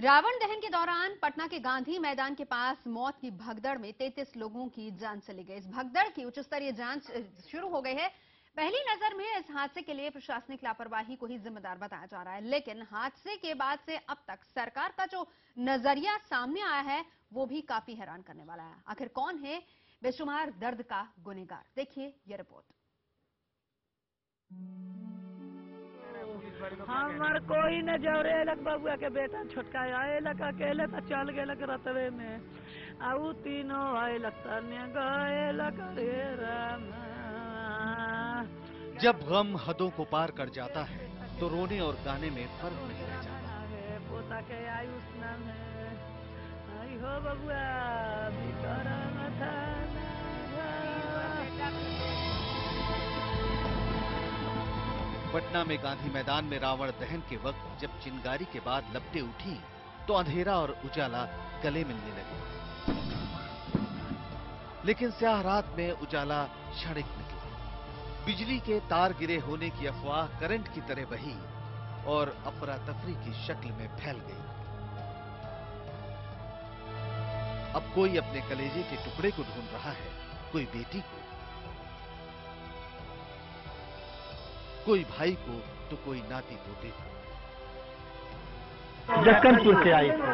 रावण दहन के दौरान पटना के गांधी मैदान के पास मौत की भगदड़ में 33 लोगों की जान चली गई। इस भगदड़ की उच्च स्तरीय जांच शुरू हो गई है। पहली नजर में इस हादसे के लिए प्रशासनिक लापरवाही को ही जिम्मेदार बताया जा रहा है, लेकिन हादसे के बाद से अब तक सरकार का जो नजरिया सामने आया है वो भी काफी हैरान करने वाला है। आखिर कौन है बेशुमार दर्द का गुनहगार, देखिए ये रिपोर्ट। हमार कोई न जौरे लग बबुआ के बेटा छोटका आए लग अकेले तो चल गए लग रतवे में आऊ तीनों आए लगता गए लग रे राम। जब गम हदों को पार कर जाता है तो रोने और गाने में फर्क नहीं रह जाता। पोता के आयुष नाम है आई हो बबुआ बिकरम था। पटना में गांधी मैदान में रावण दहन के वक्त जब चिंगारी के बाद लपटें उठी तो अंधेरा और उजाला गले मिलने लगे, लेकिन स्याह रात में उजाला क्षणिक निकला। बिजली के तार गिरे होने की अफवाह करंट की तरह बही और अफरा तफरी की शक्ल में फैल गई। अब कोई अपने कलेजे के टुकड़े को ढूंढ रहा है, कोई बेटी को, कोई भाई को तो कोई नाती पोते को। जक्कनपुर से आई थी,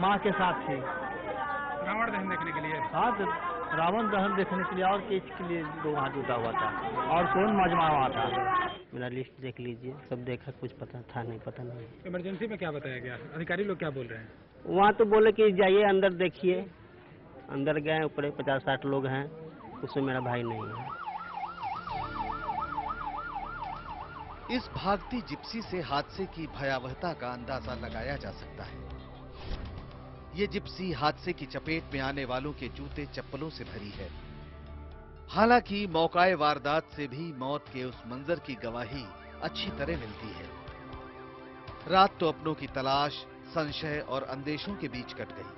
माँ के साथ थी। रावण दहन देखने के लिए? हाँ, रावण दहन देखने के लिए और किसके लिए लोग वहाँ जुटा हुआ था और कौन मजमा वहाँ था। मेरा लिस्ट देख लीजिए, सब देखा, कुछ पता था नहीं, पता नहीं। इमरजेंसी में क्या बताया गया? अधिकारी लोग क्या बोल रहे हैं? वहाँ तो बोले कि जाइए अंदर देखिए। अंदर गए, ऊपर 50-60 लोग हैं, उसमें मेरा भाई नहीं है। इस भागती जिप्सी से हादसे की भयावहता का अंदाजा लगाया जा सकता है। ये जिप्सी हादसे की चपेट में आने वालों के जूते चप्पलों से भरी है। हालांकि मौकाए वारदात से भी मौत के उस मंजर की गवाही अच्छी तरह मिलती है। रात तो अपनों की तलाश, संशय और अंदेशों के बीच कट गई।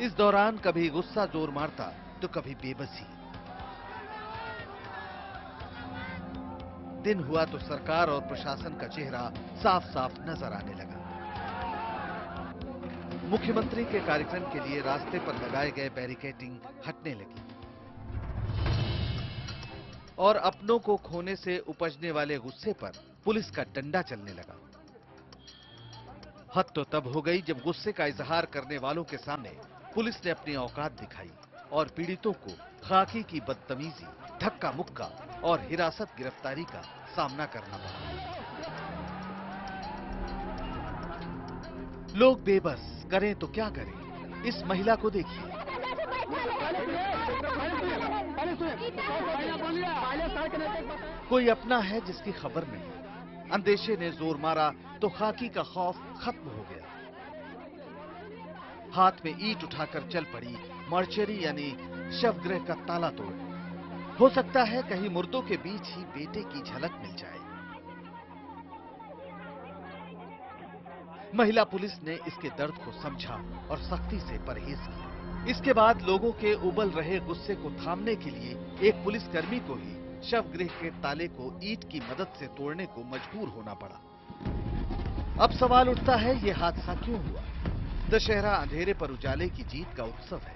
इस दौरान कभी गुस्सा जोर मारता तो कभी बेबसी। दिन हुआ तो सरकार और प्रशासन का चेहरा साफ साफ नजर आने लगा। मुख्यमंत्री के कार्यक्रम के लिए रास्ते पर लगाए गए बैरिकेडिंग हटने लगी और अपनों को खोने से उपजने वाले गुस्से पर पुलिस का डंडा चलने लगा। हद तो तब हो गई जब गुस्से का इजहार करने वालों के सामने पुलिस ने अपनी औकात दिखाई और पीड़ितों को खाकी की बदतमीजी, धक्का मुक्का और हिरासत गिरफ्तारी का सामना करना पड़ा। लोग बेबस, करें तो क्या करें। इस महिला को देखिए। कोई अपना है जिसकी खबर नहीं। अंदेशे ने जोर मारा तो खाकी का खौफ खत्म हो गया। हाथ में ईंट उठाकर चल पड़ी मर्चरी यानी शवगृह का ताला तोड़। हो सकता है कहीं मुर्दों के बीच ही बेटे की झलक मिल जाए। महिला पुलिस ने इसके दर्द को समझा और सख्ती से परहेज किया। इसके बाद लोगों के उबल रहे गुस्से को थामने के लिए एक पुलिसकर्मी को ही शवगृह के ताले को ईंट की मदद से तोड़ने को मजबूर होना पड़ा। अब सवाल उठता है, यह हादसा क्यों हुआ? दशहरा अंधेरे पर उजाले की जीत का उत्सव है,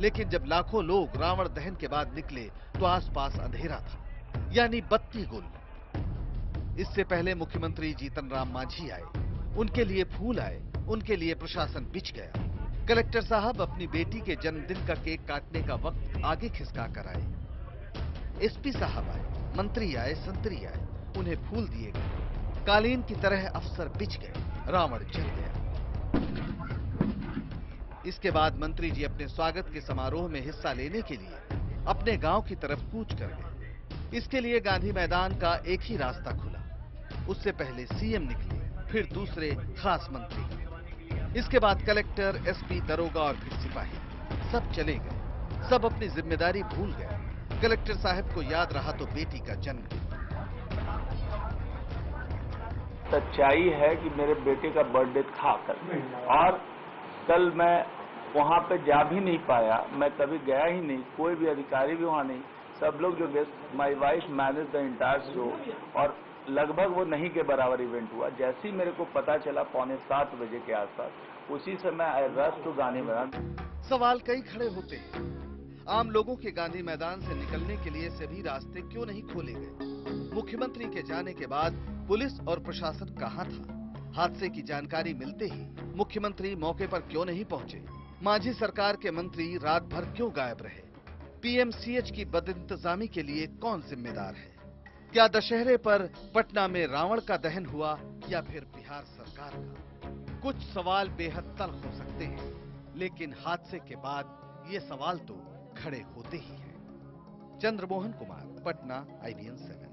लेकिन जब लाखों लोग रावण दहन के बाद निकले तो आसपास अंधेरा था, यानी बत्ती गुल। इससे पहले मुख्यमंत्री जीतन राम मांझी आए, उनके लिए फूल आए, उनके लिए प्रशासन बिछ गया। कलेक्टर साहब अपनी बेटी के जन्मदिन का केक काटने का वक्त आगे खिसका कर आए। एसपी साहब आए, मंत्री आए, संतरी आए, उन्हें फूल दिए गए। कालीन की तरह अफसर बिछ गए, रावण जल गया। इसके बाद मंत्री जी अपने स्वागत के समारोह में हिस्सा लेने के लिए अपने गांव की तरफ कूच कर गए। इसके लिए गांधी मैदान का एक ही रास्ता खुला। उससे पहले सीएम निकले, फिर दूसरे खास मंत्री, इसके बाद कलेक्टर, एसपी, दरोगा और फिर सिपाही। सब चले गए, सब अपनी जिम्मेदारी भूल गए। कलेक्टर साहब को याद रहा तो बेटी का जन्मदिन। सच्चाई है कि मेरे बेटे का बर्थडे था कल, और कल मैं वहाँ पे जा भी नहीं पाया। मैं कभी गया ही नहीं, कोई भी अधिकारी भी वहाँ नहीं। सब लोग जो guest, my wife manage the entire show, और लगभग वो नहीं के बराबर इवेंट हुआ। जैसे ही मेरे को पता चला 6:45 बजे के आसपास, उसी समय आई रश टू गांधी मैदान। सवाल कई खड़े होते हैं। आम लोगों के गांधी मैदान से निकलने के लिए सभी रास्ते क्यों नहीं खोले गए? मुख्यमंत्री के जाने के बाद पुलिस और प्रशासन कहां था? हादसे की जानकारी मिलते ही मुख्यमंत्री मौके पर क्यों नहीं पहुंचे? मांझी सरकार के मंत्री रात भर क्यों गायब रहे? पीएमसीएच की बदइंतजामी के लिए कौन जिम्मेदार है? क्या दशहरे पर पटना में रावण का दहन हुआ या फिर बिहार सरकार का? कुछ सवाल बेहद तल्ख हो सकते हैं, लेकिन हादसे के बाद ये सवाल तो खड़े होते ही हैं। चंद्रमोहन कुमार, पटना, IBN 7।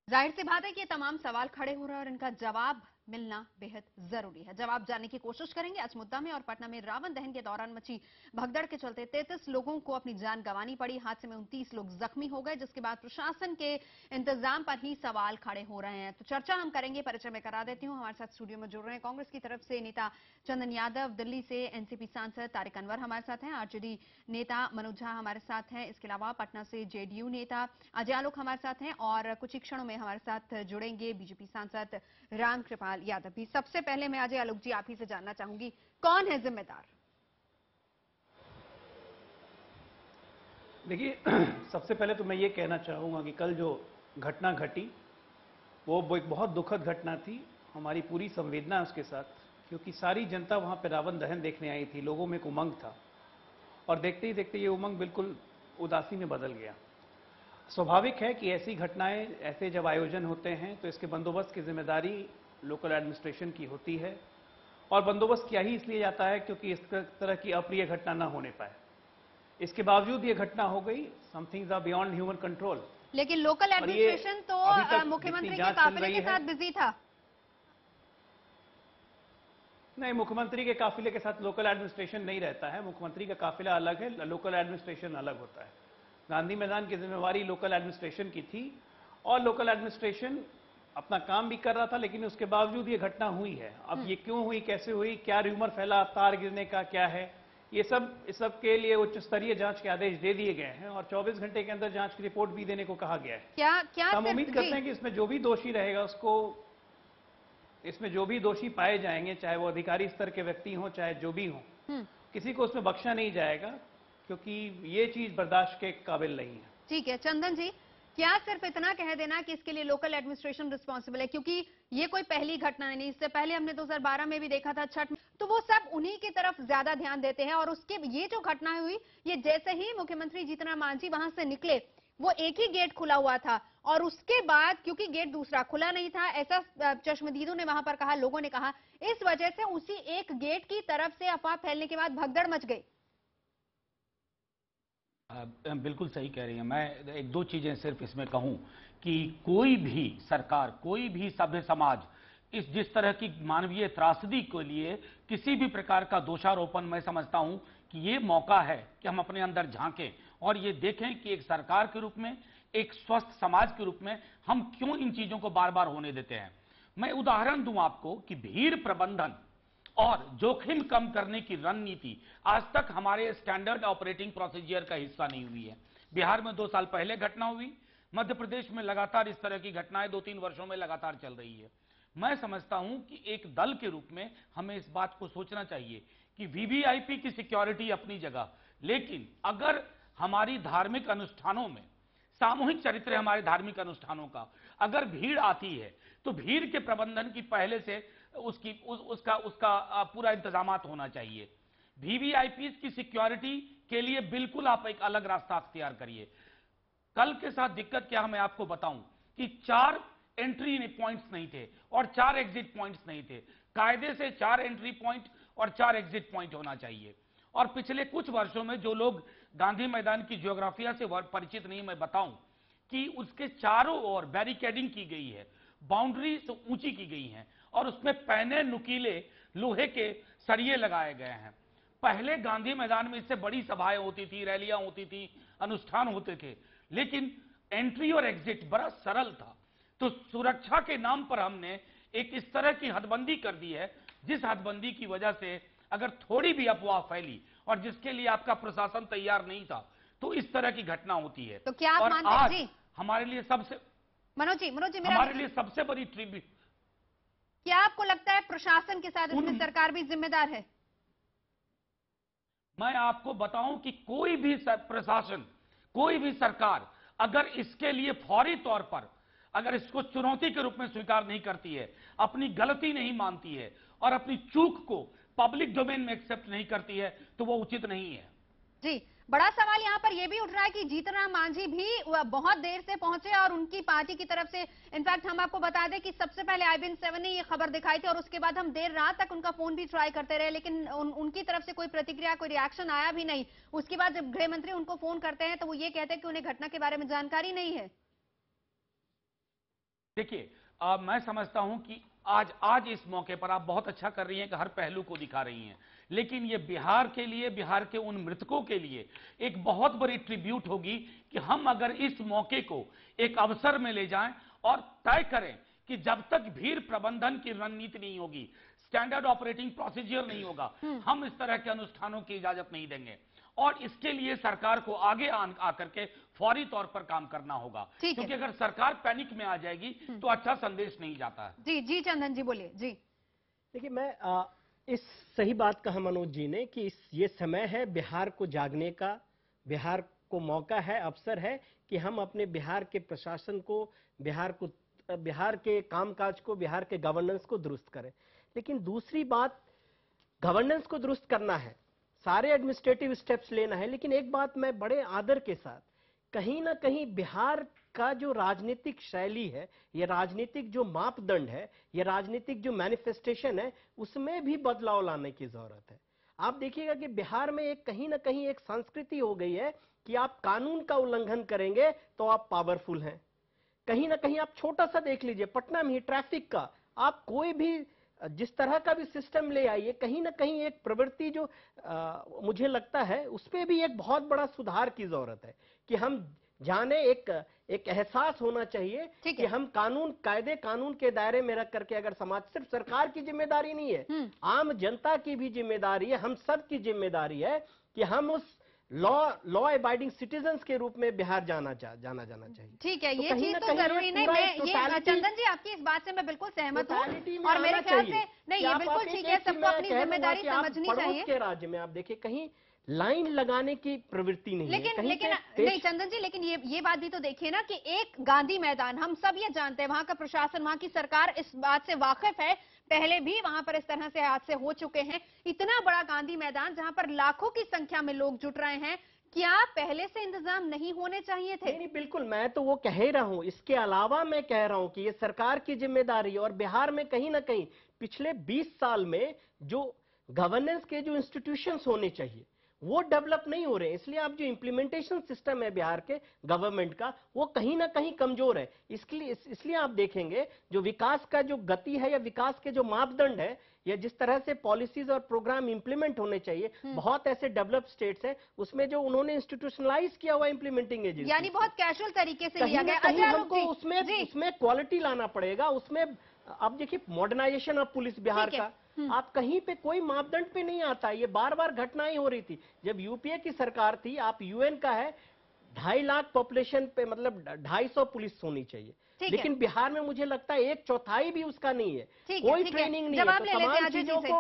जाहिर सी बात है कि ये तमाम सवाल खड़े हो रहे हैं और इनका जवाब मिलना बेहद जरूरी है। जवाब जानने की कोशिश करेंगे आज मुद्दा में। और पटना में रावण दहन के दौरान मची भगदड़ के चलते 33 लोगों को अपनी जान गंवानी पड़ी। हादसे में 29 लोग जख्मी हो गए, जिसके बाद प्रशासन के इंतजाम पर ही सवाल खड़े हो रहे हैं। तो चर्चा हम करेंगे। परिचय में करा देती हूँ, हमारे साथ स्टूडियो में जुड़ रहे हैं कांग्रेस की तरफ से नेता चंदन यादव, दिल्ली से एनसीपी सांसद तारिक अनवर हमारे साथ हैं, आरजेडी नेता मनोज झा हमारे साथ हैं, इसके अलावा पटना से जेडीयू नेता अजय आलोक हमारे साथ हैं और कुछ ही क्षणों में हमारे साथ जुड़ेंगे बीजेपी सांसद रामकृपाल यादव भी। सबसे पहले मैं अजय आलोक जी आप ही से जानना चाहूंगी, कौन है जिम्मेदार? देखिए, सबसे पहले तो मैं ये कहना चाहूंगा कि कल जो घटना घटी वो एक बहुत दुखद घटना थी। हमारी पूरी संवेदना उसके साथ, क्योंकि सारी जनता वहां पर रावण दहन देखने आई थी। लोगों में एक उमंग था और देखते ही देखते ये उमंग बिल्कुल उदासी में बदल गया। स्वाभाविक है कि ऐसी घटनाएं, ऐसे जब आयोजन होते हैं तो इसके बंदोबस्त की जिम्मेदारी लोकल एडमिनिस्ट्रेशन की होती है और बंदोबस्त किया ही इसलिए जाता है क्योंकि इस तरह की अप्रिय घटना ना होने पाए। इसके बावजूद ये घटना हो गई। Some things are beyond human control. लेकिन लोकल एडमिनिस्ट्रेशन तो मुख्यमंत्री के काफिले के साथ बिजी था। नहीं, मुख्यमंत्री के काफिले के साथ लोकल एडमिनिस्ट्रेशन नहीं रहता है। मुख्यमंत्री का काफिला अलग है, लोकल एडमिनिस्ट्रेशन अलग होता है। गांधी मैदान की जिम्मेवारी लोकल एडमिनिस्ट्रेशन की थी और लोकल एडमिनिस्ट्रेशन अपना काम भी कर रहा था, लेकिन उसके बावजूद ये घटना हुई है। अब ये क्यों हुई, कैसे हुई, क्या र्यूमर फैला तार गिरने का, क्या है, ये सब इस सब के लिए उच्च स्तरीय जांच के आदेश दे दिए गए हैं और 24 घंटे के अंदर जांच की रिपोर्ट भी देने को कहा गया है। क्या हम उम्मीद करते हैं कि इसमें जो भी दोषी रहेगा उसको, इसमें जो भी दोषी पाए जाएंगे, चाहे वो अधिकारी स्तर के व्यक्ति हों चाहे जो भी हों, किसी को उसमें बख्शा नहीं जाएगा, क्योंकि ये चीज बर्दाश्त के काबिल नहीं है। ठीक है चंदन जी, क्या सिर्फ इतना कह देना कि इसके लिए लोकल एडमिनिस्ट्रेशन रिस्पॉन्सिबल है? क्योंकि ये कोई पहली घटना नहीं, इससे पहले हमने 2012 में भी देखा था छठ में, तो वो सब उन्हीं की तरफ ज्यादा ध्यान देते हैं। और उसके ये जो घटना हुई, ये जैसे ही मुख्यमंत्री जीतन राम मांझी वहां से निकले, वो एक ही गेट खुला हुआ था और उसके बाद क्योंकि गेट दूसरा खुला नहीं था, ऐसा चश्मदीदों ने वहां पर कहा, लोगों ने कहा, इस वजह से उसी एक गेट की तरफ से अफवाह फैलने के बाद भगदड़ मच गई। बिल्कुल सही कह रही हैं। मैं एक दो चीजें सिर्फ इसमें कहूं कि कोई भी सरकार, कोई भी सभ्य समाज जिस तरह की मानवीय त्रासदी के लिए किसी भी प्रकार का दोषारोपण, मैं समझता हूं कि ये मौका है कि हम अपने अंदर झांकें और ये देखें कि एक सरकार के रूप में, एक स्वस्थ समाज के रूप में हम क्यों इन चीजों को बार बार होने देते हैं। मैं उदाहरण दूं आपको कि भीड़ प्रबंधन और जोखिम कम करने की रणनीति आज तक हमारे स्टैंडर्ड ऑपरेटिंग प्रोसीजर का हिस्सा नहीं हुई है। बिहार में 2 साल पहले घटना हुई, मध्य प्रदेश में लगातार इस तरह की घटनाएं 2-3 वर्षों में लगातार चल रही है। मैं समझता हूं कि एक दल के रूप में हमें इस बात को सोचना चाहिए कि वीवीआईपी की सिक्योरिटी अपनी जगह, लेकिन अगर हमारी धार्मिक अनुष्ठानों में, सामूहिक चरित्र है हमारे धार्मिक अनुष्ठानों का, अगर भीड़ आती है तो भीड़ के प्रबंधन की पहले से उसका पूरा इंतजामात होना चाहिए। वीवीआईपी की सिक्योरिटी के लिए बिल्कुल आप एक अलग रास्ता अख्तियार करिए। कल के साथ दिक्कत क्या, मैं आपको बताऊं कि 4 एंट्री पॉइंट्स नहीं थे और 4 एग्जिट पॉइंट्स नहीं थे। कायदे से 4 एंट्री पॉइंट और 4 एग्जिट पॉइंट होना चाहिए। और पिछले कुछ वर्षों में जो लोग गांधी मैदान की ज्योग्राफिया से परिचित नहीं, मैं बताऊं कि उसके चारों ओर बैरिकेडिंग की गई है, बाउंड्री ऊंची की गई हैं और उसमें पैने नुकीले लोहे के सरिये लगाए गए हैं। पहले गांधी मैदान में इससे बड़ी सभाएं होती थी, रैलियां होती थी, अनुष्ठान होते थे, लेकिन एंट्री और एग्जिट बड़ा सरल था। तो सुरक्षा के नाम पर हमने एक इस तरह की हदबंदी कर दी है, जिस हदबंदी की वजह से अगर थोड़ी भी अफवाह फैली और जिसके लिए आपका प्रशासन तैयार नहीं था, तो इस तरह की घटना होती है। तो क्या आप मानते हैं जी? हमारे लिए सबसे मनोज जी हमारे लिए सबसे बड़ी ट्रिब्यूट। क्या आपको लगता है प्रशासन के साथ इसमें सरकार भी जिम्मेदार है? मैं आपको बताऊं कि कोई भी प्रशासन, कोई भी सरकार अगर इसके लिए फौरी तौर पर अगर इसको चुनौती के रूप में स्वीकार नहीं करती है, अपनी गलती नहीं मानती है और अपनी चूक को पब्लिक डोमेन में एक्सेप्ट नहीं करती है, तो वो उचित नहीं है। जी, बड़ा सवाल यहाँ पर यह भी उठ रहा है कि जीतन राम मांझी भी बहुत देर से पहुंचे और उनकी पार्टी की तरफ से, इनफैक्ट हम आपको बता दें कि सबसे पहले IBN7 ने ये खबर दिखाई थी और उसके बाद हम देर रात तक उनका फोन भी ट्राई करते रहे, लेकिन उनकी तरफ से कोई प्रतिक्रिया, कोई रिएक्शन आया भी नहीं। उसके बाद जब गृह मंत्री उनको फोन करते हैं तो वो ये कहते हैं कि उन्हें घटना के बारे में जानकारी नहीं है। देखिए, मैं समझता हूं कि आज इस मौके पर आप बहुत अच्छा कर रही हैं कि हर पहलू को दिखा रही हैं, लेकिन ये बिहार के लिए, बिहार के उन मृतकों के लिए एक बहुत बड़ी ट्रिब्यूट होगी कि हम अगर इस मौके को एक अवसर में ले जाएं और तय करें कि जब तक भीड़ प्रबंधन की रणनीति नहीं होगी, स्टैंडर्ड ऑपरेटिंग प्रोसीजर नहीं होगा, हम इस तरह के अनुष्ठानों की इजाजत नहीं देंगे। और इसके लिए सरकार को आगे आकर के फौरी तौर पर काम करना होगा, क्योंकि अगर सरकार पैनिक में आ जाएगी तो अच्छा संदेश नहीं जाता है। जी चंदन जी बोलिए। जी देखिए, मैं इस सही बात कहा मनोज जी ने कि ये समय है बिहार को जागने का, बिहार को मौका है, अवसर है कि हम अपने बिहार के प्रशासन को, बिहार के कामकाज को, बिहार के गवर्नेंस को दुरुस्त करें। लेकिन दूसरी बात, गवर्नेंस को दुरुस्त करना है, सारे एडमिनिस्ट्रेटिव स्टेप्स लेना है, लेकिन एक बात मैं बड़े आदर के साथ, कहीं ना कहीं बिहार का जो राजनीतिक शैली है, ये राजनीतिक जो मापदंड है, ये राजनीतिक जो मैनिफेस्टेशन है, उसमें भी बदलाव लाने की जरूरत है। आप देखिएगा कि बिहार में एक कहीं ना कहीं एक संस्कृति हो गई है कि आप कानून का उल्लंघन करेंगे तो आप पावरफुल हैं। कहीं ना कहीं आप छोटा सा देख लीजिए, पटना में ही ट्रैफिक का, आप कोई भी जिस तरह का भी सिस्टम ले आइए, कहीं ना कहीं एक प्रवृत्ति जो मुझे लगता है उस पर भी एक बहुत बड़ा सुधार की जरूरत है कि हम जाने, एक एहसास होना चाहिए कि हम कानून के दायरे में रख करके, अगर समाज, सिर्फ सरकार की जिम्मेदारी नहीं है, आम जनता की भी जिम्मेदारी है, हम सब की जिम्मेदारी है कि हम उस लॉ अबाइडिंग सिटीजन्स के रूप में बिहार जाना चाहिए। ठीक है, ये चीज तो जरूरी नहीं, मैं चंदन जी आपकी इस बात से मैं बिल्कुल सहमत हूँ और मेरे ख्याल से नहीं, ये बिल्कुल ठीक है, सबको अपनी जिम्मेदारी समझनी चाहिए। के राज्य में आप देखिए कहीं लाइन लगाने की प्रवृत्ति नहीं है। लेकिन नहीं चंदन जी, लेकिन ये बात भी तो देखिए ना कि एक गांधी मैदान, हम सब ये जानते हैं, वहां का प्रशासन, वहां की सरकार इस बात से वाकिफ है, पहले भी वहां पर इस तरह से हादसे हो चुके हैं। इतना बड़ा गांधी मैदान जहां पर लाखों की संख्या में लोग जुट रहे हैं, क्या पहले से इंतजाम नहीं होने चाहिए थे? नहीं, बिल्कुल, मैं तो वो कह ही रहा हूं। इसके अलावा मैं कह रहा हूं कि ये सरकार की जिम्मेदारी है और बिहार में कहीं ना कहीं पिछले 20 साल में जो गवर्नेंस के जो इंस्टीट्यूशंस होने चाहिए वो डेवलप नहीं हो रहे हैं, इसलिए आप जो इम्प्लीमेंटेशन सिस्टम है बिहार के गवर्नमेंट का, वो कहीं ना कहीं कमजोर है। इसलिए आप देखेंगे जो विकास का जो गति है या विकास के जो मापदंड है या जिस तरह से पॉलिसीज और प्रोग्राम इंप्लीमेंट होने चाहिए, बहुत ऐसे डेवलप स्टेट्स हैं उसमें जो उन्होंने इंस्टीट्यूशनलाइज किया हुआ इंप्लीमेंटिंग एजेंसी, यानी बहुत कैजुअल तरीके से लिया गया। हमको उसमें क्वालिटी लाना पड़ेगा। उसमें अब देखिए मॉडर्नाइजेशन ऑफ पुलिस बिहार का, आप कहीं पे कोई मापदंड पे नहीं आता। ये बार बार घटनाएं हो रही थी जब यूपीए की सरकार थी। आप यूएन का है 2.5 लाख पॉपुलेशन पे, मतलब 250 पुलिस होनी चाहिए, लेकिन बिहार में मुझे लगता है 1/4 भी उसका नहीं है, कोई ट्रेनिंग नहीं है, तो तमाम चीजों को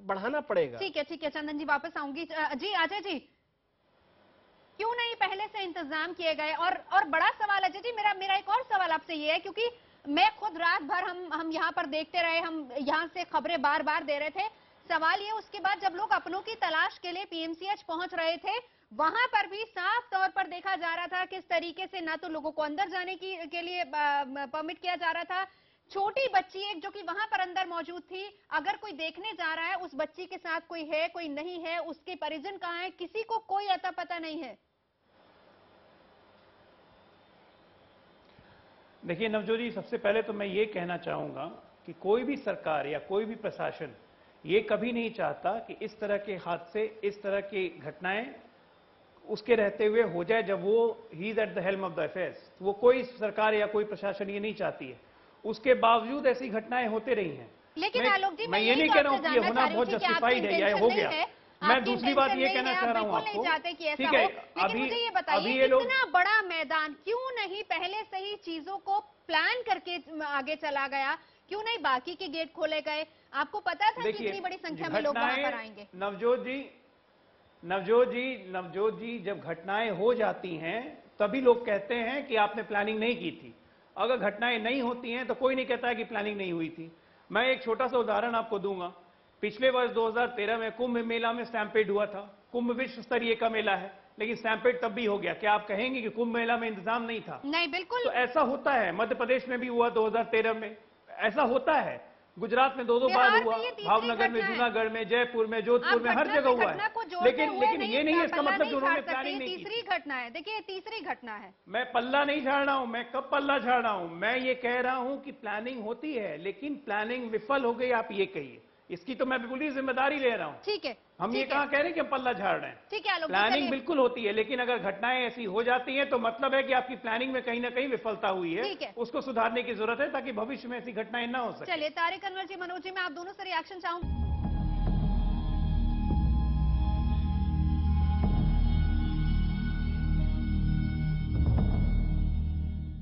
बढ़ाना पड़ेगा। ठीक है चंदन जी, वापस आऊंगी। जी अजय जी, क्यों नहीं पहले से इंतजाम किए गए? और बड़ा सवाल अजय जी, मेरा एक और सवाल आपसे ये है, क्योंकि मैं खुद रात भर हम यहाँ पर देखते रहे, हम यहाँ से खबरें बार बार दे रहे थे। सवाल ये, उसके बाद जब लोग अपनों की तलाश के लिए पीएमसीएच पहुंच रहे थे, वहां पर भी साफ तौर पर देखा जा रहा था किस तरीके से ना तो लोगों को अंदर जाने के लिए परमिट किया जा रहा था। छोटी बच्ची एक जो कि वहां पर अंदर मौजूद थी, अगर कोई देखने जा रहा है उस बच्ची के साथ कोई है, कोई नहीं है, उसके परिजन कहाँ है, किसी को कोई अता पता नहीं है। देखिए नवजोत जी, सबसे पहले तो मैं ये कहना चाहूँगा कि कोई भी सरकार या कोई भी प्रशासन ये कभी नहीं चाहता कि इस तरह के हादसे, इस तरह की घटनाएं उसके रहते हुए हो जाए जब वो he is at the helm of the affairs. वो कोई सरकार या कोई प्रशासन ये नहीं चाहती है। उसके बावजूद ऐसी घटनाएं होते रही हैं। लेकिन आलोक जी, मैं ये नहीं कह रहा हूँ कि ये होना बहुत जस्टिफाइड है या हो गया, मैं आपकी दूसरी बात intention ये नहीं कहना है, चाह रहा आप हूं बिल्कुल आपको। नहीं चाहते कि ऐसा ठीक हो, है, लेकिन मुझे ये बताइए, अभी ये लोग इतना बड़ा मैदान क्यों नहीं पहले से ही चीजों को प्लान करके आगे चला गया? क्यों नहीं बाकी के गेट खोले गए? आपको पता था कि देखिए, इतनी बड़ी संख्या में लोग वहां पर घटनाएं आएंगे। नवजोत जी जब घटनाएं हो जाती हैं तभी लोग कहते हैं कि आपने प्लानिंग नहीं की थी। अगर घटनाएं नहीं होती हैं तो कोई नहीं कहता है कि प्लानिंग नहीं हुई थी। मैं एक छोटा सा उदाहरण आपको दूंगा। पिछले वर्ष 2013 में कुंभ मेला में स्टैम्पेड हुआ था। कुंभ विश्व स्तरीय का मेला है, लेकिन स्टैम्पेड तब भी हो गया। क्या आप कहेंगे कि कुंभ मेला में इंतजाम नहीं था? नहीं, बिल्कुल। तो ऐसा होता है, मध्य प्रदेश में भी हुआ 2013 में, ऐसा होता है। गुजरात में दो बार बिहार हुआ, में ये तीसरी भावनगर में, घटना है। जूनागढ़ में, जयपुर में, जोधपुर आप में, हर घटना जगह से हुआ घटना को है। जोड़ते लेकिन हुए लेकिन ये नहीं है इसका पल्ला मतलब कि नहीं उन्होंने झाड़ सकते। प्लानिंग ये नहीं की तीसरी थी। घटना है। देखिए, ये तीसरी घटना है। मैं पल्ला नहीं झाड़ रहा हूं, मैं कब पल्ला झाड़ रहा हूं? मैं ये कह रहा हूं कि प्लानिंग होती है, लेकिन प्लानिंग विफल हो गई, आप ये कहिए। इसकी तो मैं पूरी जिम्मेदारी ले रहा हूं। ठीक है, हम ये ठीक है। कहां कह रहे हैं कि हम पल्ला झाड़ रहे हैं? ठीक है आलोक जी, प्लानिंग चलिए। बिल्कुल होती है, लेकिन अगर घटनाएं ऐसी हो जाती हैं तो मतलब है कि आपकी प्लानिंग में कहीं ना कहीं विफलता हुई है। ठीक है। उसको सुधारने की जरूरत है ताकि भविष्य में ऐसी घटनाएं ना हो सके। चलिए, तारिक अनवर जी, मनोज जी, मैं आप दोनों से रिएक्शन चाहूंगी।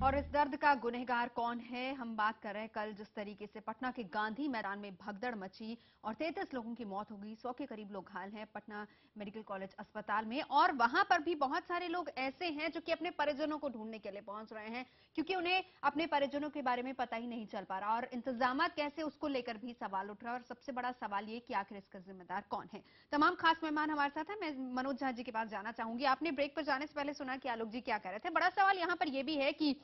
और इस दर्द का गुनहगार कौन है? हम बात कर रहे हैं कल जिस तरीके से पटना के गांधी मैदान में भगदड़ मची और 33 लोगों की मौत हो गई, 100 के करीब लोग घायल हैं पटना मेडिकल कॉलेज अस्पताल में। और वहां पर भी बहुत सारे लोग ऐसे हैं जो कि अपने परिजनों को ढूंढने के लिए पहुंच रहे हैं, क्योंकि उन्हें अपने परिजनों के बारे में पता ही नहीं चल पा रहा और इंतजाम कैसे, उसको लेकर भी सवाल उठ रहा है। और सबसे बड़ा सवाल ये कि आखिर इसका जिम्मेदार कौन है? तमाम खास मेहमान हमारे साथ हैं। मैं मनोज झा जी के पास जाना चाहूंगी। आपने ब्रेक पर जाने से पहले सुना कि आलोक जी क्या कह रहे थे। बड़ा सवाल यहां पर यह भी है कि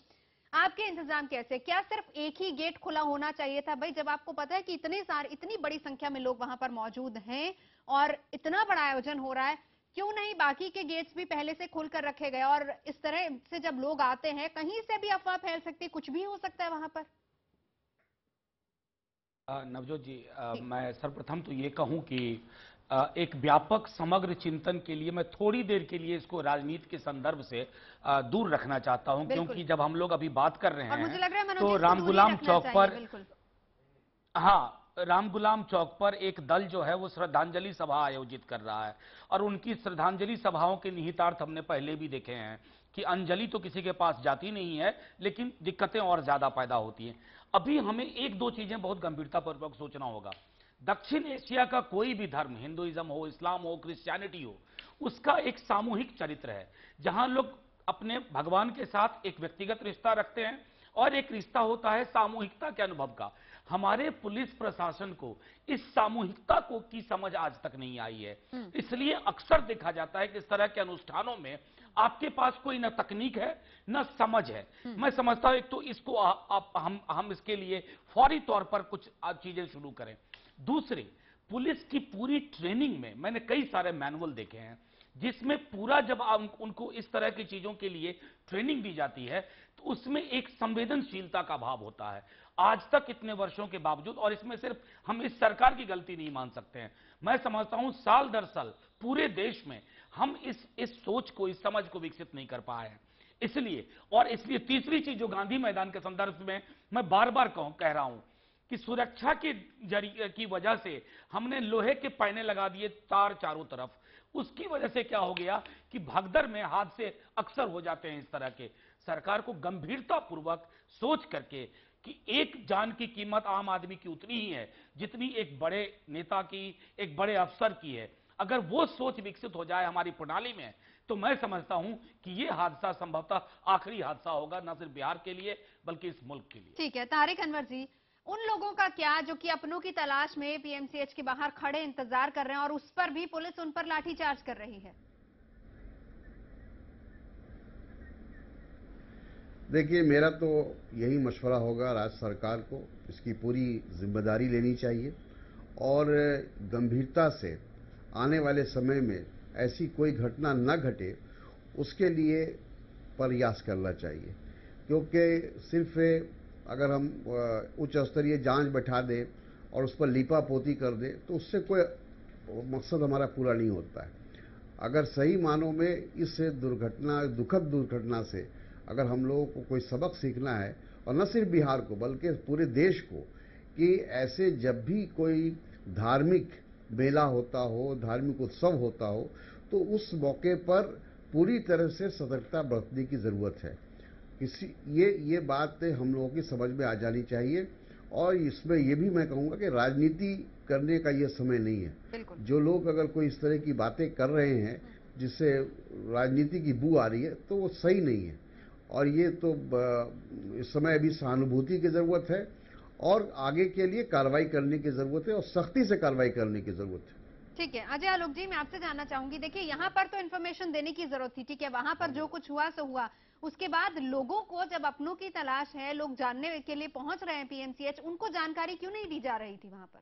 आपके इंतजाम कैसे? क्या सिर्फ एक ही गेट खुला होना चाहिए था? भाई, जब आपको पता है कि इतनी बड़ी संख्या में लोग वहां पर मौजूद हैं और इतना बड़ा आयोजन हो रहा है, क्यों नहीं बाकी के गेट्स भी पहले से खोलकर रखे गए? और इस तरह से जब लोग आते हैं, कहीं से भी अफवाह फैल सकती है, कुछ भी हो सकता है वहां पर। नवजोत जी, मैं सर्वप्रथम तो ये कहूं कि एक व्यापक समग्र चिंतन के लिए मैं थोड़ी देर के लिए इसको राजनीति के संदर्भ से दूर रखना चाहता हूं, क्योंकि जब हम लोग अभी बात कर रहे और मुझे लग रहा है हैं मनोज तो जी, इसको राम दूर ही गुलाम रखना चौक चाहिए, पर, बिल्कुल। हाँ, राम गुलाम चौक पर एक दल जो है वो श्रद्धांजलि सभा आयोजित कर रहा है और उनकी श्रद्धांजलि सभाओं के निहितार्थ हमने पहले भी देखे हैं कि अंजलि तो किसी के पास जाती नहीं है, लेकिन दिक्कतें और ज्यादा पैदा होती हैं। अभी हमें एक दो चीजें बहुत गंभीरतापूर्वक सोचना होगा। दक्षिण एशिया का कोई भी धर्म, हिंदुइज्म हो, इस्लाम हो, क्रिश्चियनिटी हो, उसका एक सामूहिक चरित्र है जहां लोग अपने भगवान के साथ एक व्यक्तिगत रिश्ता रखते हैं और एक रिश्ता होता है सामूहिकता के अनुभव का। हमारे पुलिस प्रशासन को इस सामूहिकता को की समझ आज तक नहीं आई है। इसलिए अक्सर देखा जाता है कि इस तरह के अनुष्ठानों में आपके पास कोई न तकनीक है न समझ है। मैं समझता हूं एक तो इसको हम इसके लिए फौरी तौर पर कुछ चीजें शुरू करें। दूसरी, पुलिस की पूरी ट्रेनिंग में मैंने कई सारे मैनुअल देखे हैं जिसमें पूरा जब उनको इस तरह की चीजों के लिए ट्रेनिंग दी जाती है तो उसमें एक संवेदनशीलता का भाव होता है। आज तक इतने वर्षों के बावजूद, और इसमें सिर्फ हम इस सरकार की गलती नहीं मान सकते हैं, मैं समझता हूं साल दर साल पूरे देश में हम इस सोच को, इस समझ को विकसित नहीं कर पाए हैं। इसलिए तीसरी चीज जो गांधी मैदान के संदर्भ में मैं बार बार कह रहा हूं कि सुरक्षा के जरिए की वजह से हमने लोहे के पैने लगा दिए तार चारों तरफ। उसकी वजह से क्या हो गया कि भगदड़ में हादसे अक्सर हो जाते हैं इस तरह के। सरकार को गंभीरतापूर्वक सोच करके कि एक जान की कीमत आम आदमी की उतनी ही है जितनी एक बड़े नेता की, एक बड़े अफसर की है। अगर वो सोच विकसित हो जाए हमारी प्रणाली में तो मैं समझता हूं कि ये हादसा संभवतः आखिरी हादसा होगा, न सिर्फ बिहार के लिए बल्कि इस मुल्क के लिए। ठीक है, तारिक अनवर जी, उन लोगों का क्या जो कि अपनों की तलाश में पीएमसीएच के बाहर खड़े इंतजार कर रहे हैं और उस पर भी पुलिस उन पर लाठीचार्ज कर रही है? देखिए, मेरा तो यही मशवरा होगा राज्य सरकार को, इसकी पूरी जिम्मेदारी लेनी चाहिए और गंभीरता से आने वाले समय में ऐसी कोई घटना न घटे उसके लिए प्रयास करना चाहिए। क्योंकि सिर्फ अगर हम उच्च स्तरीय जांच बैठा दें और उस पर लीपापोती कर दें तो उससे कोई मकसद हमारा पूरा नहीं होता है। अगर सही मानों में इस दुर्घटना, दुखद दुर्घटना से अगर हम लोगों को कोई सबक सीखना है, और न सिर्फ बिहार को बल्कि पूरे देश को, कि ऐसे जब भी कोई धार्मिक मेला होता हो, धार्मिक उत्सव होता हो, तो उस मौके पर पूरी तरह से सतर्कता बरतने की जरूरत है। ये बात हम लोगों की समझ में आ जानी चाहिए। और इसमें ये भी मैं कहूँगा कि राजनीति करने का ये समय नहीं है। जो लोग अगर कोई इस तरह की बातें कर रहे हैं जिससे राजनीति की बू आ रही है, तो वो सही नहीं है। और ये तो इस समय अभी सहानुभूति की जरूरत है और आगे के लिए कार्रवाई करने की जरूरत है और सख्ती से कार्रवाई करने की जरूरत है। ठीक है, अजय आलोक जी, मैं आपसे जानना चाहूंगी, देखिए यहाँ पर तो इन्फॉर्मेशन देने की जरूरत थी, ठीक है, वहां पर जो कुछ हुआ सो हुआ। उसके बाद लोगों को जब अपनों की तलाश है, लोग जानने के लिए पहुंच रहे हैं पीएमसीएच, उनको जानकारी क्यों नहीं दी जा रही थी वहां पर?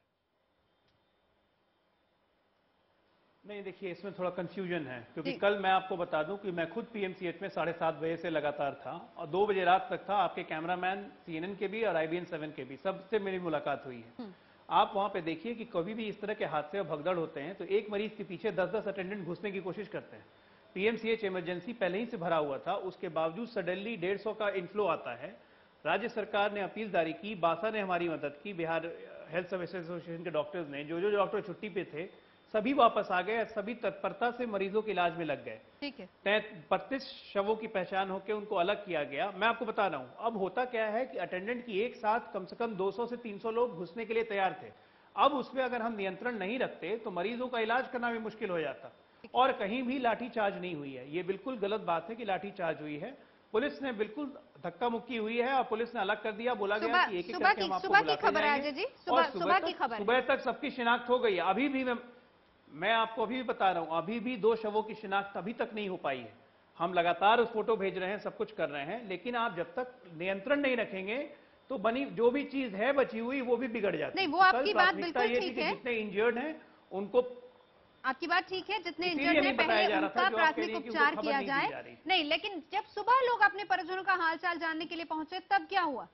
नहीं, देखिए इसमें थोड़ा कंफ्यूजन है, क्योंकि कल मैं आपको बता दूं कि मैं खुद पीएमसीएच में 7:30 बजे से लगातार था और 2 बजे रात तक था। आपके कैमरामैन सीएनएन के भी और IBN 7 के भी, सबसे मेरी मुलाकात हुई है। आप वहां पे देखिए कि कभी भी इस तरह के हादसे और भगदड़ होते हैं तो एक मरीज के पीछे 10-10 अटेंडेंट घुसने की कोशिश करते हैं। पीएमसीएच इमरजेंसी पहले ही से भरा हुआ था, उसके बावजूद सडनली 150 का इनफ्लो आता है। राज्य सरकार ने अपील जारी की, बासा ने हमारी मदद की, बिहार हेल्थ सर्विसेज एसोसिएशन के डॉक्टर्स ने, जो डॉक्टर छुट्टी पे थे सभी वापस आ गए, सभी तत्परता से मरीजों के इलाज में लग गए। ठीक है, 32 शवों की पहचान होकर उनको अलग किया गया। मैं आपको बता रहा हूं, अब होता क्या है कि अटेंडेंट की एक साथ कम से कम 200 से 300 लोग घुसने के लिए तैयार थे। अब उसमें अगर हम नियंत्रण नहीं रखते तो मरीजों का इलाज करना भी मुश्किल हो जाता। और कहीं भी लाठीचार्ज नहीं हुई है, ये बिल्कुल गलत बात है कि लाठीचार्ज हुई है। पुलिस ने बिल्कुल धक्का मुक्की हुई है और पुलिस ने अलग कर दिया, बोला गया कि एक-एक करके हम आपको बुलाते जाएंगे। सुबह तक सबकी शिनाख्त हो गई है। अभी भी मैं आपको अभी भी बता रहा हूं, अभी भी 2 शवों की शिनाख्त अभी तक नहीं हो पाई है। हम लगातार उस फोटो भेज रहे हैं, सब कुछ कर रहे हैं, लेकिन आप जब तक नियंत्रण नहीं रखेंगे तो बनी जो भी चीज है बची हुई वो भी बिगड़ जाती है। नहीं, वो आपकी बात बिल्कुल ठीक है। जितने इंजर्ड हैं उनको, आपकी बात ठीक है, जितने इंजर्ड हैं पहले उनका प्राथमिक उपचार किया जाए। नहीं, लेकिन जब सुबह लोग अपने परिजनों का हालचाल जानने के लिए पहुंचे तब क्या हुआ?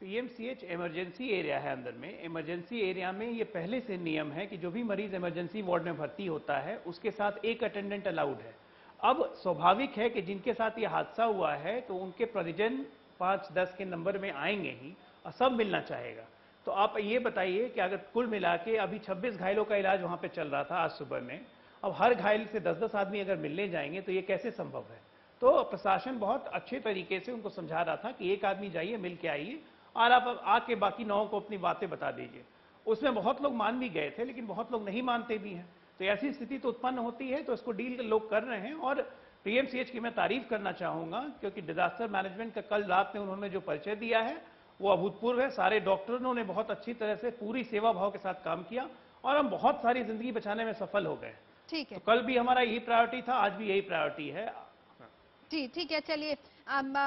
पीएमसीएच इमरजेंसी एरिया है, अंदर में इमरजेंसी एरिया में ये पहले से नियम है कि जो भी मरीज इमरजेंसी वार्ड में भर्ती होता है उसके साथ एक अटेंडेंट अलाउड है। अब स्वाभाविक है कि जिनके साथ ये हादसा हुआ है तो उनके परिजन 5-10 के नंबर में आएंगे ही और सब मिलना चाहेगा। तो आप ये बताइए कि अगर कुल मिला के अभी 26 घायलों का इलाज वहां पे चल रहा था आज सुबह में, अब हर घायल से 10-10 आदमी अगर मिलने जाएंगे तो ये कैसे संभव है? तो प्रशासन बहुत अच्छे तरीके से उनको समझा रहा था कि एक आदमी जाइए, मिल के आइए और आप आके बाकी 9 को अपनी बातें बता दीजिए। उसमें बहुत लोग मान भी गए थे, लेकिन बहुत लोग नहीं मानते भी हैं। तो ऐसी स्थिति तो उत्पन्न होती है, तो इसको डील लोग कर रहे हैं। और पीएमसीएच की मैं तारीफ करना चाहूंगा, क्योंकि डिजास्टर मैनेजमेंट का कल रात में उन्होंने जो परिचय दिया है वो अभूतपूर्व है। सारे डॉक्टरों ने बहुत अच्छी तरह से पूरी सेवा भाव के साथ काम किया और हम बहुत सारी जिंदगी बचाने में सफल हो गए। ठीक है, तो कल भी हमारा यही प्रायोरिटी था, आज भी यही प्रायोरिटी है। जी ठीक है, चलिए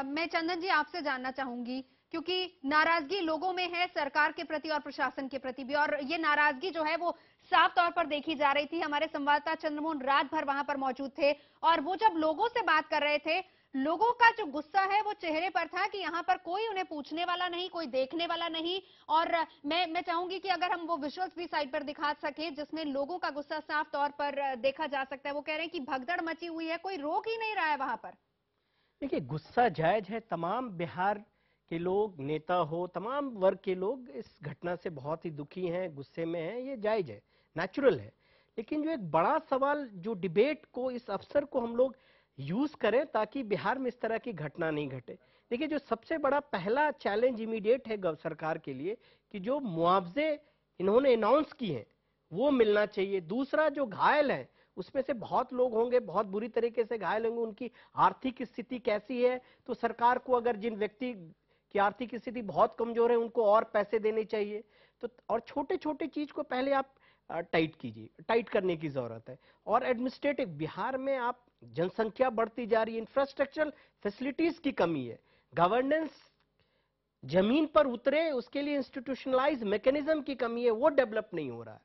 मैं चंदन जी आपसे जानना चाहूंगी, क्योंकि नाराजगी लोगों में है सरकार के प्रति और प्रशासन के प्रति भी, और ये नाराजगी जो है वो साफ तौर पर देखी जा रही थी। हमारे संवाददाता चंद्रमोहन रात भर वहां पर मौजूद थे और वो जब लोगों से बात कर रहे थे, लोगों का जो गुस्सा है वो चेहरे पर था कि यहाँ पर कोई उन्हें पूछने वाला नहीं, कोई देखने वाला नहीं। और मैं चाहूंगी कि अगर हम वो विजुअल्स भी साइड पर दिखा सके जिसमें लोगों का गुस्सा साफ तौर पर देखा जा सकता है। वो कह रहे हैं कि भगदड़ मची हुई है, कोई रोक ही नहीं रहा है वहां पर। देखिए, गुस्सा जायज है। तमाम बिहार के लोग, नेता हो, तमाम वर्ग के लोग इस घटना से बहुत ही दुखी हैं, गुस्से में हैं, ये जायज है, नेचुरल है। लेकिन जो एक बड़ा सवाल, जो डिबेट को, इस अवसर को हम लोग यूज करें ताकि बिहार में इस तरह की घटना नहीं घटे। देखिए, जो सबसे बड़ा पहला चैलेंज इमीडिएट है सरकार के लिए कि जो मुआवजे इन्होंने अनाउंस किए हैं वो मिलना चाहिए। दूसरा, जो घायल है उसमें से बहुत लोग होंगे बहुत बुरी तरीके से घायल होंगे, उनकी आर्थिक स्थिति कैसी है, तो सरकार को अगर जिन व्यक्ति की आर्थिक स्थिति बहुत कमजोर है उनको और पैसे देने चाहिए। तो और छोटे छोटे चीज को पहले आप टाइट कीजिए, टाइट करने की जरूरत है। और एडमिनिस्ट्रेटिव, बिहार में आप जनसंख्या बढ़ती जा रही है, इंफ्रास्ट्रक्चरल फैसिलिटीज की कमी है, गवर्नेंस जमीन पर उतरे उसके लिए इंस्टीट्यूशनलाइज मैकेनिज्म की कमी है, वो डेवलप नहीं हो रहा है।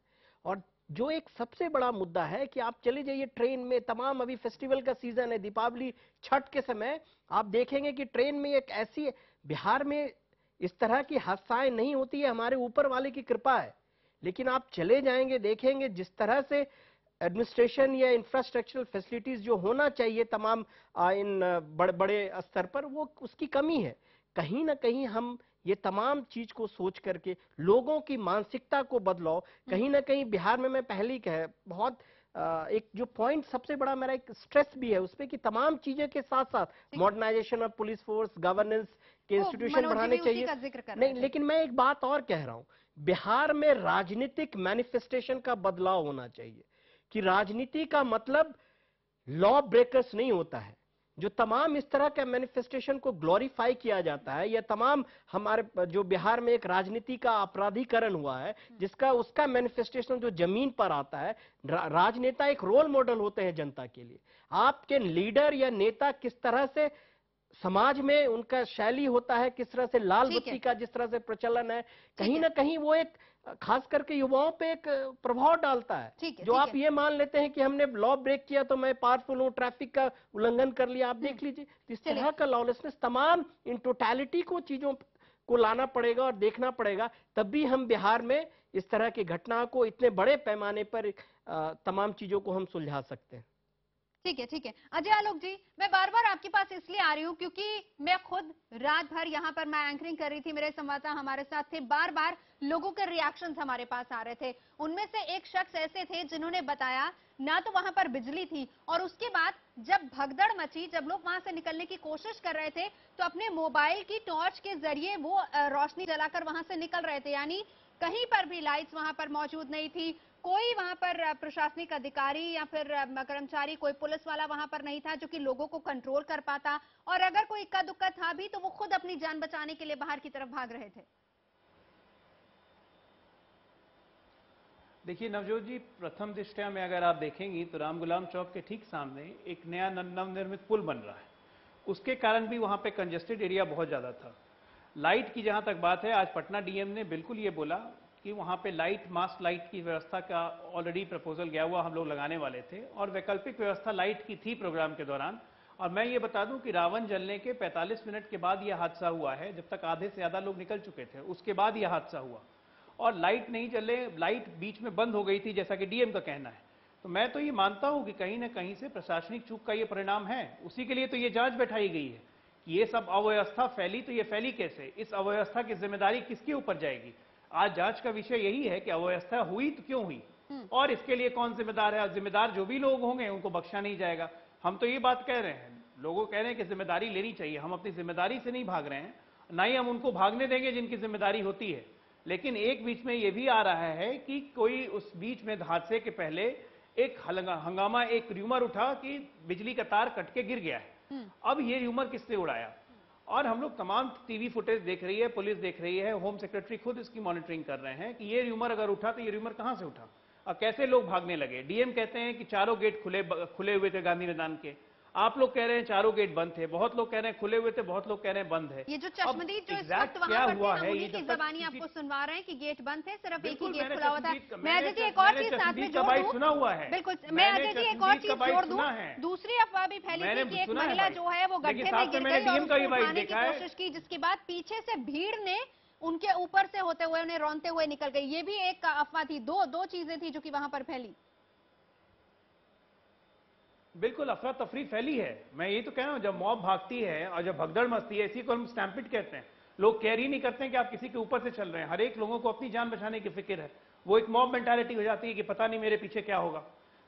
और जो एक सबसे बड़ा मुद्दा है कि आप चले जाइए ट्रेन में, तमाम अभी फेस्टिवल का सीजन है, दीपावली छठ के समय आप देखेंगे कि ट्रेन में एक ऐसी, बिहार में इस तरह की हादसाएं नहीं होती है, हमारे ऊपर वाले की कृपा है। लेकिन आप चले जाएंगे देखेंगे जिस तरह से एडमिनिस्ट्रेशन या इंफ्रास्ट्रक्चरल फैसिलिटीज जो होना चाहिए तमाम इन बड़े स्तर पर, वो उसकी कमी है। कहीं ना कहीं हम ये तमाम चीज को सोच करके लोगों की मानसिकता को बदलाओ। कहीं ना कहीं बिहार में मैं पहले ही कहा बहुत एक जो पॉइंट सबसे बड़ा मेरा एक स्ट्रेस भी है उसपे कि तमाम चीजें के साथ साथ modernisation of police force, governance के इंस्टीट्यूशन बढ़ाने चाहिए। नहीं, लेकिन मैं एक बात और कह रहा हूं, बिहार में राजनीतिक मैनिफेस्टेशन का बदलाव होना चाहिए कि राजनीति का मतलब लॉ ब्रेकर्स नहीं होता है। जो तमाम इस तरह के मैनिफेस्टेशन को ग्लोरीफाई किया जाता है, या तमाम हमारे जो बिहार में एक राजनीति का अपराधीकरण हुआ है जिसका उसका मैनिफेस्टेशन जो जमीन पर आता है, राजनेता एक रोल मॉडल होते हैं जनता के लिए। आपके लीडर या नेता किस तरह से समाज में उनका शैली होता है, किस तरह से लाल बत्ती का जिस तरह से प्रचलन है, कहीं ना कहीं वो एक खास करके युवाओं पे एक प्रभाव डालता है। जो आप ये मान लेते हैं कि हमने लॉ ब्रेक किया तो मैं पावरफुल हूं, ट्रैफिक का उल्लंघन कर लिया, आप देख लीजिए इस तरह का लॉलेसनेस, तमाम इन टोटलिटी को चीजों को लाना पड़ेगा और देखना पड़ेगा, तब भी हम बिहार में इस तरह की घटना को इतने बड़े पैमाने पर तमाम चीजों को हम सुलझा सकते हैं। ठीक है अजय आलोक जी, मैं बार बार आपके पास इसलिए आ रही हूँ क्योंकि मैं खुद रात भर यहाँ पर मैं एंकरिंग कर रही थी, मेरे संवाददाता हमारे साथ थे, बार बार लोगों के रिएक्शंस हमारे पास आ रहे थे। उनमें से एक शख्स ऐसे थे जिन्होंने बताया ना तो वहां पर बिजली थी, और उसके बाद जब भगदड़ मची, जब लोग वहां से निकलने की कोशिश कर रहे थे तो अपने मोबाइल की टॉर्च के जरिए वो रोशनी जलाकर वहां से निकल रहे थे। यानी कहीं पर भी लाइट्स वहां पर मौजूद नहीं थी, कोई वहां पर प्रशासनिक अधिकारी या फिर कर्मचारी, कोई पुलिस वाला वहां पर नहीं था जो कि लोगों को कंट्रोल कर पाता, और अगर कोई इक्का दुक्का था भी तो वो खुद अपनी जान बचाने के लिए बाहर की तरफ भाग रहे थे। देखिए नवजोत जी, प्रथम दृष्टया में अगर आप देखेंगी तो राम गुलाम चौक के ठीक सामने एक नया नवनिर्मित पुल बन रहा है, उसके कारण भी वहां पे कंजेस्टेड एरिया बहुत ज्यादा था। लाइट की जहां तक बात है, आज पटना डीएम ने बिल्कुल ये बोला कि वहां पे लाइट, मास्ट लाइट की व्यवस्था का ऑलरेडी प्रपोजल गया हुआ, हम लोग लगाने वाले थे, और वैकल्पिक व्यवस्था लाइट की थी प्रोग्राम के दौरान। और मैं ये बता दूं कि रावण जलने के 45 मिनट के बाद यह हादसा हुआ है, जब तक आधे से ज्यादा लोग निकल चुके थे, उसके बाद यह हादसा हुआ, और लाइट नहीं चले, लाइट बीच में बंद हो गई थी जैसा कि डीएम का कहना है। तो मैं तो ये मानता हूं कि कहीं ना कहीं से प्रशासनिक चूक का ये परिणाम है, उसी के लिए तो ये जांच बैठाई गई है कि ये सब अव्यवस्था फैली, तो ये फैली कैसे, इस अव्यवस्था की जिम्मेदारी किसके ऊपर जाएगी। आज जांच का विषय यही है कि अव्यवस्था हुई तो क्यों हुई और इसके लिए कौन जिम्मेदार है, और जिम्मेदार जो भी लोग होंगे उनको बख्शा नहीं जाएगा। हम तो ये बात कह रहे हैं, लोगों कह रहे हैं कि जिम्मेदारी लेनी चाहिए, हम अपनी जिम्मेदारी से नहीं भाग रहे हैं, ना ही हम उनको भागने देंगे जिनकी जिम्मेदारी होती है। लेकिन एक बीच में ये भी आ रहा है कि कोई उस बीच में हादसे के पहले एक हंगामा, एक र्यूमर उठा कि बिजली का तार कट के गिर गया है। अब ये र्यूमर किसने उड़ाया, और हम लोग तमाम टीवी फुटेज देख रही है, पुलिस देख रही है, होम सेक्रेटरी खुद इसकी मॉनिटरिंग कर रहे हैं कि ये र्यूमर अगर उठा तो ये र्यूमर कहां से उठा और कैसे लोग भागने लगे। डीएम कहते हैं कि चारों गेट खुले हुए थे गांधी मैदान के, आप लोग कह रहे हैं चारों गेट बंद थे, बहुत लोग कह रहे हैं खुले हुए थे, बहुत लोग कह रहे हैं बंद है। ये जो चश्मदीद जो इस वक्त वहां पर थे, उन्हीं की ज़बानी आपको सुनवा रहे हैं कि गेट बंद थे, सिर्फ एक ही गेट खुला हुआ था। मैं अजय जी एक और चीज साथ में जोड़ दूं, सुना हुआ है, बिल्कुल मैं अजय जी एक और चीज जोड़ दूं, दूसरी अफवाह भी फैली थी कि एक महिला जो है वो गड्ढे में गिर गई और उसको उठाने की कोशिश की, जिसके बाद पीछे से भीड़ ने उनके ऊपर से होते हुए उन्हें रौंदते हुए निकल गई। ये भी एक अफवाह थी, दो चीजें थी जो कि वहां पर फैली। बिल्कुल अफरा तफरी फैली है, मैं ये तो कह रहा हूं, जब मॉब भागती है और जब भगदड़ मचती है, इसी को हम स्टैम्पिड कहते हैं। लोग केयर ही नहीं करते हैं कि आप किसी के ऊपर से चल रहे हैं, हर एक लोगों को अपनी जान बचाने की फिक्र है, वो एक मॉब मेंटालिटी हो जाती है कि पता नहीं मेरे पीछे क्या होगा,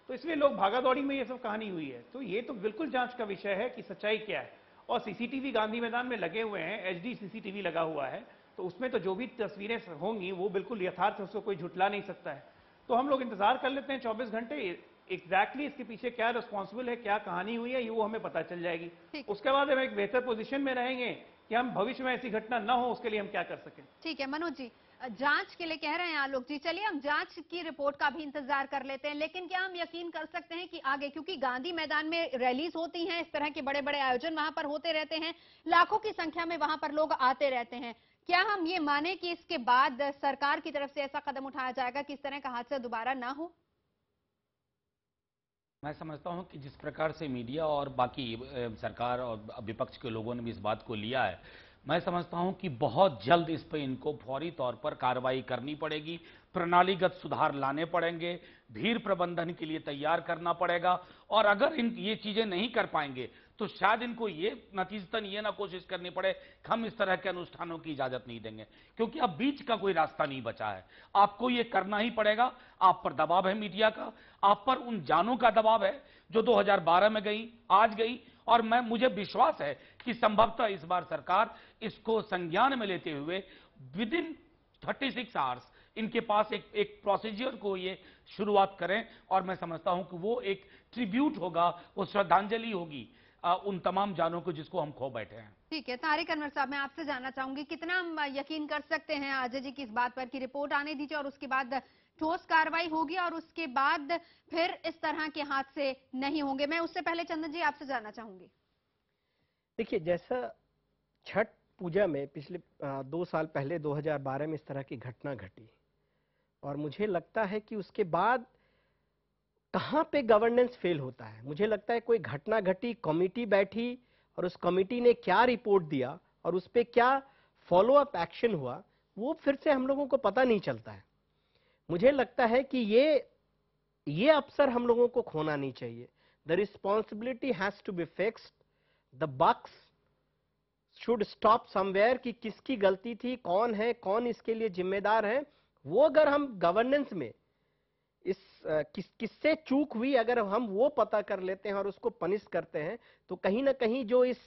तो इसलिए लोग भागा दौड़ी में ये सब कहानी हुई है। तो ये तो बिल्कुल जांच का विषय है कि सच्चाई क्या है। और सीसीटीवी गांधी मैदान में लगे हुए हैं, एचडी सीसीटीवी लगा हुआ है, तो उसमें तो जो भी तस्वीरें होंगी वो बिल्कुल यथार्थ है, उसको कोई झुटला नहीं सकता है। तो हम लोग इंतजार कर लेते हैं 24 घंटे, एग्जैक्टली इसके पीछे क्या रिस्पॉन्सिबल है, क्या कहानी हुई है, ये वो हमें पता चल जाएगी। उसके बाद हम एक बेहतर पोजीशन में रहेंगे कि हम भविष्य में ऐसी घटना ना हो, उसके लिए हम क्या कर सकें। ठीक है मनोज जी, जांच के लिए कह रहे हैं आलोक जी, चलिए हम जांच की रिपोर्ट का भी इंतजार कर लेते हैं, लेकिन क्या हम यकीन कर सकते हैं कि आगे, क्योंकि गांधी मैदान में रैलीज होती हैं, इस तरह के बड़े बड़े आयोजन वहां पर होते रहते हैं, लाखों की संख्या में वहां पर लोग आते रहते हैं, क्या हम ये माने कि इसके बाद सरकार की तरफ से ऐसा कदम उठाया जाएगा कि इस तरह का हादसा दोबारा ना हो? मैं समझता हूं कि जिस प्रकार से मीडिया और बाकी सरकार और विपक्ष के लोगों ने भी इस बात को लिया है, मैं समझता हूं कि बहुत जल्द इस पर इनको फौरी तौर पर कार्रवाई करनी पड़ेगी, प्रणालीगत सुधार लाने पड़ेंगे, भीड़ प्रबंधन के लिए तैयार करना पड़ेगा, और अगर ये चीजें नहीं कर पाएंगे तो शायद इनको ये नतीजतन ये ना कोशिश करनी पड़े कि हम इस तरह के अनुष्ठानों की इजाजत नहीं देंगे, क्योंकि अब बीच का कोई रास्ता नहीं बचा है। आपको ये करना ही पड़ेगा। आप पर दबाव है मीडिया का, आप पर उन जानों का दबाव है जो 2012 में गई, आज गई, और मुझे विश्वास है कि संभवतः इस बार सरकार इसको संज्ञान में लेते हुए विद इन 36 आवर्स इनके पास एक प्रोसीजर को ये शुरुआत करें, और मैं समझता हूं कि वो एक ट्रिब्यूट होगा, वो श्रद्धांजलि होगी उन तमाम जानों को जिसको हम खो बैठे हैं। ठीक है, तारिक अनवर साहब, मैं आपसे जानना चाहूंगी, कितना हम यकीन कर सकते हैं अजय जी की इस बात पर कि रिपोर्ट आने दीजिए और उसके बाद ठोस कार्रवाई होगी और उसके बाद फिर इस तरह के हादसे नहीं होंगे? मैं उससे पहले चंदन जी आपसे जानना चाहूंगी। देखिए, जैसा छठ पूजा में पिछले 2 साल पहले 2012 में इस तरह की घटना घटी, और मुझे लगता है कि उसके बाद कहां पे गवर्नेंस फेल होता है। मुझे लगता है कोई घटना घटी, कमेटी बैठी और उस कमेटी ने क्या रिपोर्ट दिया और उस पे क्या फॉलो अप एक्शन हुआ, वो फिर से हम लोगों को पता नहीं चलता है। मुझे लगता है कि ये अवसर हम लोगों को खोना नहीं चाहिए। The responsibility has to be fixed, the bucks should stop somewhere, कि किसकी गलती थी, कौन है, कौन इसके लिए जिम्मेदार है। वो अगर हम गवर्नेंस में किससे चूक हुई, अगर हम वो पता कर लेते हैं और उसको पनिश करते हैं, तो कहीं ना कहीं जो इस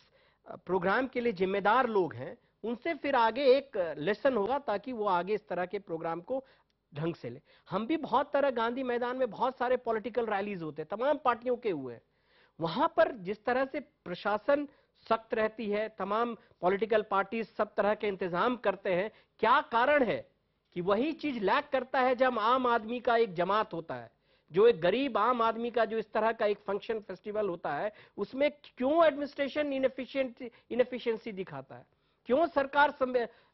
प्रोग्राम के लिए जिम्मेदार लोग हैं उनसे फिर आगे एक लेसन होगा, ताकि वो आगे इस तरह के प्रोग्राम को ढंग से ले। हम भी बहुत तरह गांधी मैदान में बहुत सारे पॉलिटिकल रैलीज होते हैं, तमाम पार्टियों के हुए, वहां पर जिस तरह से प्रशासन सख्त रहती है, तमाम पॉलिटिकल पार्टी सब तरह के इंतजाम करते हैं, क्या कारण है कि वही चीज लैक करता है जब आम आदमी का एक जमात होता है, जो एक गरीब आम आदमी का जो इस तरह का एक फंक्शन फेस्टिवल होता है, उसमें क्यों एडमिनिस्ट्रेशन इनएफिशिएंसी दिखाता है, क्यों सरकार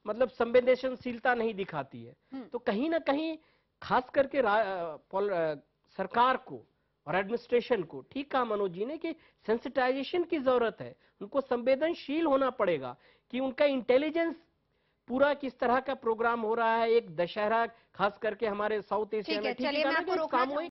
मतलब संवेदनशीलता नहीं दिखाती है। तो कहीं ना कहीं खास करके सरकार को और एडमिनिस्ट्रेशन को, ठीक कहा मनोज जी ने कि सेंसिटाइजेशन की जरूरत है, उनको संवेदनशील होना पड़ेगा कि उनका इंटेलिजेंस पूरा किस तरह का प्रोग्राम हो रहा है। एक दशहरा खास करके हमारे साउथ एशिया में, ठीक है, सामूहिक